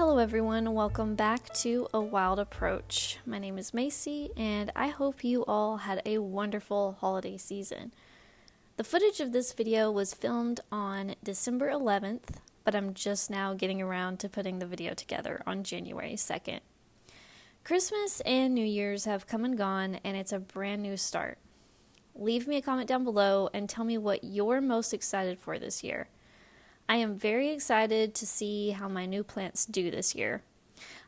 Hello everyone, welcome back to A Wild Approach. My name is Macy and I hope you all had a wonderful holiday season. The footage of this video was filmed on December 11th, but I'm just now getting around to putting the video together on January 2nd. Christmas and New Year's have come and gone and it's a brand new start. Leave me a comment down below and tell me what you're most excited for this year. I am very excited to see how my new plants do this year.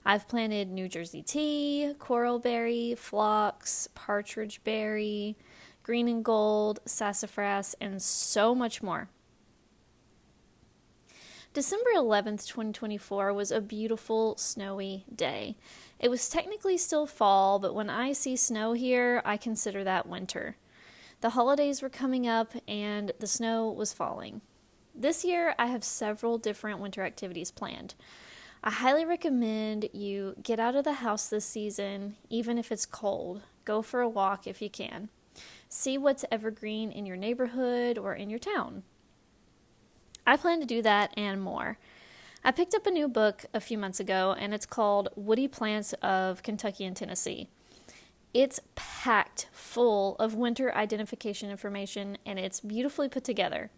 I've planted New Jersey tea, coralberry, phlox, partridge berry, green and gold, sassafras, and so much more. December 11th, 2024 was a beautiful snowy day. It was technically still fall, but when I see snow here, I consider that winter. The holidays were coming up and the snow was falling. This year, I have several different winter activities planned. I highly recommend you get out of the house this season, even if it's cold. Go for a walk if you can. See what's evergreen in your neighborhood or in your town. I plan to do that and more. I picked up a new book a few months ago, and it's called Woody Plants of Kentucky and Tennessee. It's packed full of winter identification information, and it's beautifully put together.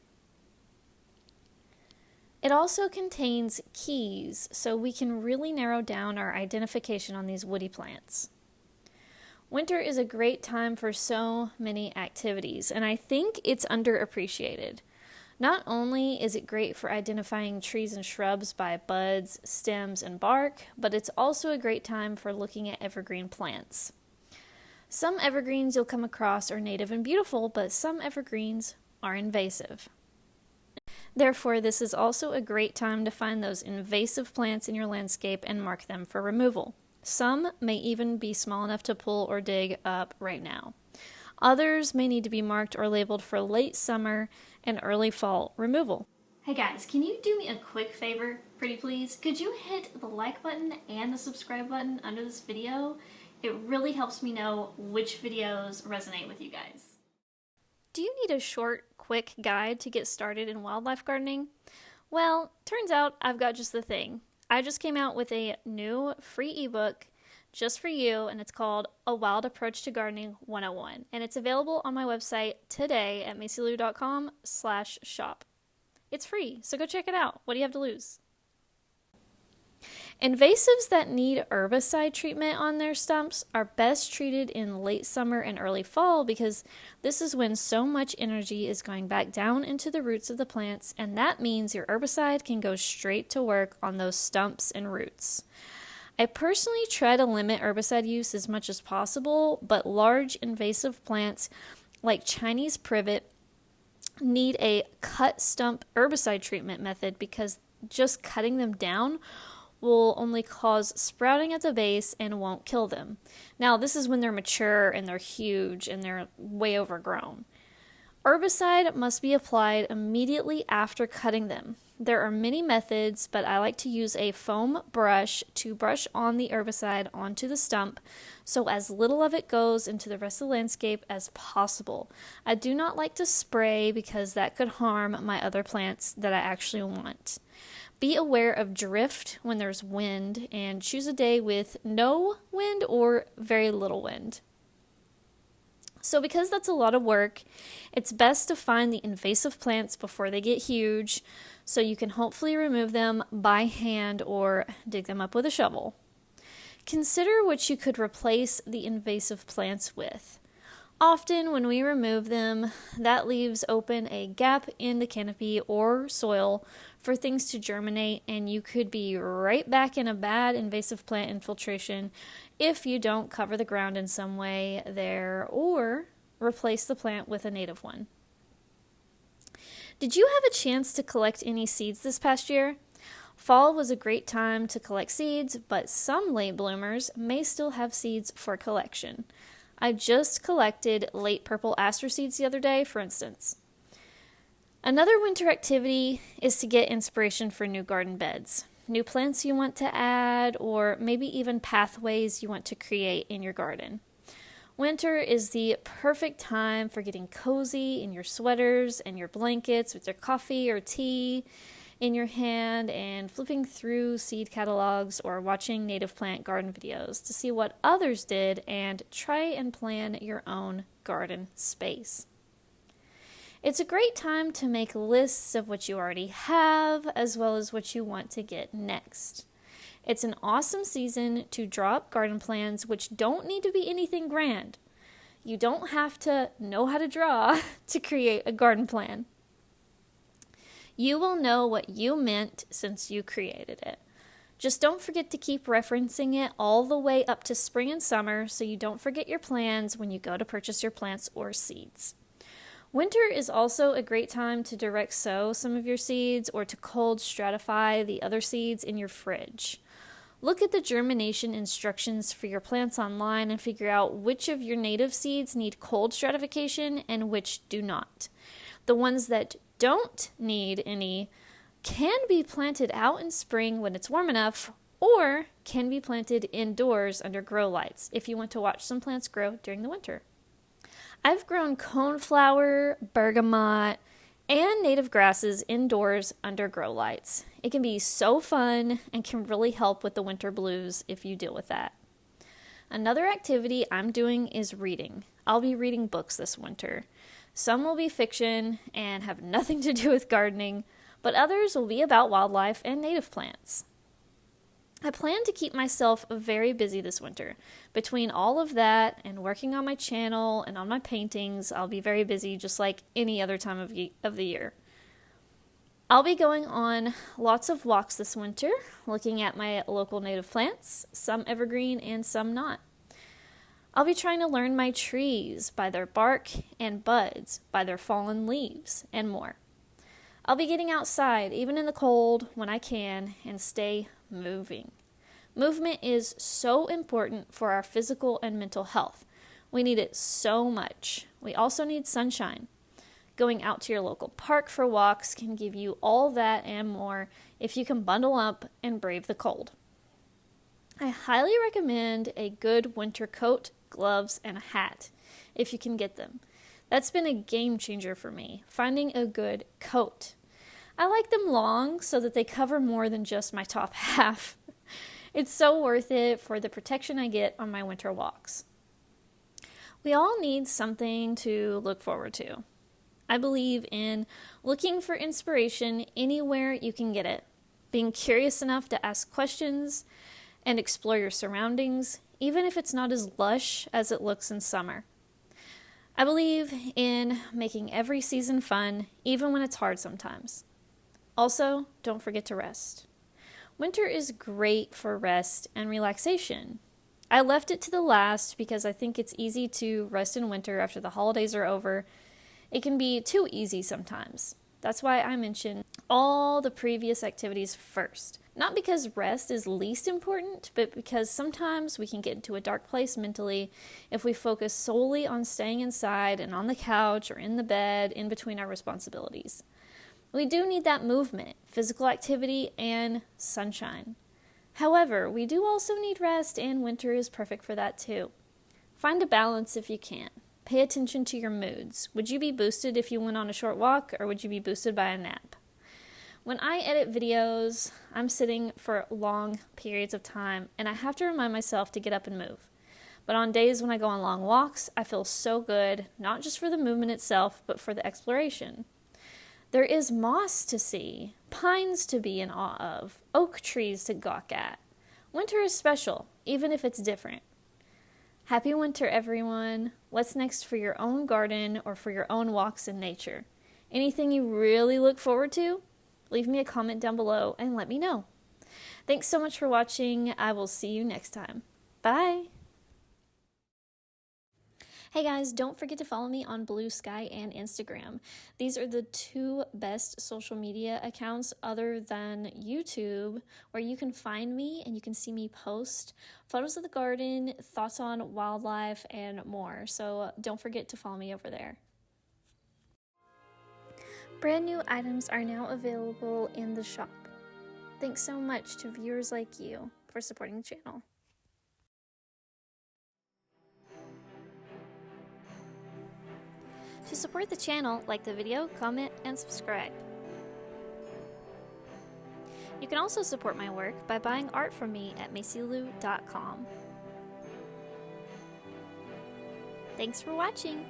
It also contains keys, so we can really narrow down our identification on these woody plants. Winter is a great time for so many activities, and I think it's underappreciated. Not only is it great for identifying trees and shrubs by buds, stems, and bark, but it's also a great time for looking at evergreen plants. Some evergreens you'll come across are native and beautiful, but some evergreens are invasive. Therefore, this is also a great time to find those invasive plants in your landscape and mark them for removal. Some may even be small enough to pull or dig up right now. Others may need to be marked or labeled for late summer and early fall removal. Hey guys, can you do me a quick favor, pretty please? Could you hit the like button and the subscribe button under this video? It really helps me know which videos resonate with you guys. Do you need a short, quick guide to get started in wildlife gardening? Well, turns out I've got just the thing. I just came out with a new free ebook just for you, and it's called A Wild Approach to Gardening 101, and it's available on my website today at macylou.com/shop. It's free, so go check it out. What do you have to lose? Invasives that need herbicide treatment on their stumps are best treated in late summer and early fall because this is when so much energy is going back down into the roots of the plants, and that means your herbicide can go straight to work on those stumps and roots. I personally try to limit herbicide use as much as possible, but large invasive plants like Chinese privet need a cut stump herbicide treatment method because just cutting them down will only cause sprouting at the base and won't kill them. Now, this is when they're mature and they're huge and they're way overgrown. Herbicide must be applied immediately after cutting them. There are many methods, but I like to use a foam brush to brush on the herbicide onto the stump so as little of it goes into the rest of the landscape as possible. I do not like to spray because that could harm my other plants that I actually want. Be aware of drift when there's wind and choose a day with no wind or very little wind. So because that's a lot of work, it's best to find the invasive plants before they get huge so you can hopefully remove them by hand or dig them up with a shovel. Consider what you could replace the invasive plants with. Often when we remove them, that leaves open a gap in the canopy or soil for things to germinate, and you could be right back in a bad invasive plant infiltration if you don't cover the ground in some way there or replace the plant with a native one. Did you have a chance to collect any seeds this past year? Fall was a great time to collect seeds, but some late bloomers may still have seeds for collection. I just collected late purple aster seeds the other day, for instance. Another winter activity is to get inspiration for new garden beds, new plants you want to add, or maybe even pathways you want to create in your garden. Winter is the perfect time for getting cozy in your sweaters and your blankets with your coffee or tea in your hand and flipping through seed catalogs or watching native plant garden videos to see what others did and try and plan your own garden space. It's a great time to make lists of what you already have as well as what you want to get next. It's an awesome season to draw up garden plans which don't need to be anything grand. You don't have to know how to draw to create a garden plan. You will know what you meant since you created it. Just don't forget to keep referencing it all the way up to spring and summer so you don't forget your plans when you go to purchase your plants or seeds. Winter is also a great time to direct sow some of your seeds or to cold stratify the other seeds in your fridge. Look at the germination instructions for your plants online and figure out which of your native seeds need cold stratification and which do not. The ones that don't need any can be planted out in spring when it's warm enough or can be planted indoors under grow lights if you want to watch some plants grow during the winter. I've grown coneflower, bergamot, and native grasses indoors under grow lights. It can be so fun and can really help with the winter blues if you deal with that. Another activity I'm doing is reading. I'll be reading books this winter. Some will be fiction and have nothing to do with gardening, but others will be about wildlife and native plants. I plan to keep myself very busy this winter. Between all of that and working on my channel and on my paintings, I'll be very busy just like any other time of the year. I'll be going on lots of walks this winter, looking at my local native plants, some evergreen and some not. I'll be trying to learn my trees by their bark and buds, by their fallen leaves, and more. I'll be getting outside, even in the cold, when I can, and stay moving. Movement is so important for our physical and mental health. We need it so much. We also need sunshine. Going out to your local park for walks can give you all that and more if you can bundle up and brave the cold. I highly recommend a good winter coat, gloves, and a hat, if you can get them. That's been a game changer for me, finding a good coat. I like them long so that they cover more than just my top half. It's so worth it for the protection I get on my winter walks. We all need something to look forward to. I believe in looking for inspiration anywhere you can get it, being curious enough to ask questions and explore your surroundings, even if it's not as lush as it looks in summer. I believe in making every season fun, even when it's hard sometimes. Also, don't forget to rest. Winter is great for rest and relaxation. I left it to the last because I think it's easy to rest in winter after the holidays are over. It can be too easy sometimes. That's why I mentioned all the previous activities first. Not because rest is least important, but because sometimes we can get into a dark place mentally if we focus solely on staying inside and on the couch or in the bed in between our responsibilities. We do need that movement, physical activity, and sunshine. However, we do also need rest, and winter is perfect for that too. Find a balance if you can. Pay attention to your moods. Would you be boosted if you went on a short walk, or would you be boosted by a nap? When I edit videos, I'm sitting for long periods of time, and I have to remind myself to get up and move. But on days when I go on long walks, I feel so good, not just for the movement itself, but for the exploration. There is moss to see, pines to be in awe of, oak trees to gawk at. Winter is special, even if it's different. Happy winter, everyone. What's next for your own garden or for your own walks in nature? Anything you really look forward to? Leave me a comment down below and let me know. Thanks so much for watching. I will see you next time. Bye. Hey guys, don't forget to follow me on Blue Sky and Instagram. These are the two best social media accounts other than YouTube where you can find me and you can see me post photos of the garden, thoughts on wildlife, and more. So don't forget to follow me over there. Brand new items are now available in the shop. Thanks so much to viewers like you for supporting the channel. To support the channel, like the video, comment, and subscribe. You can also support my work by buying art from me at macylou.com. Thanks for watching!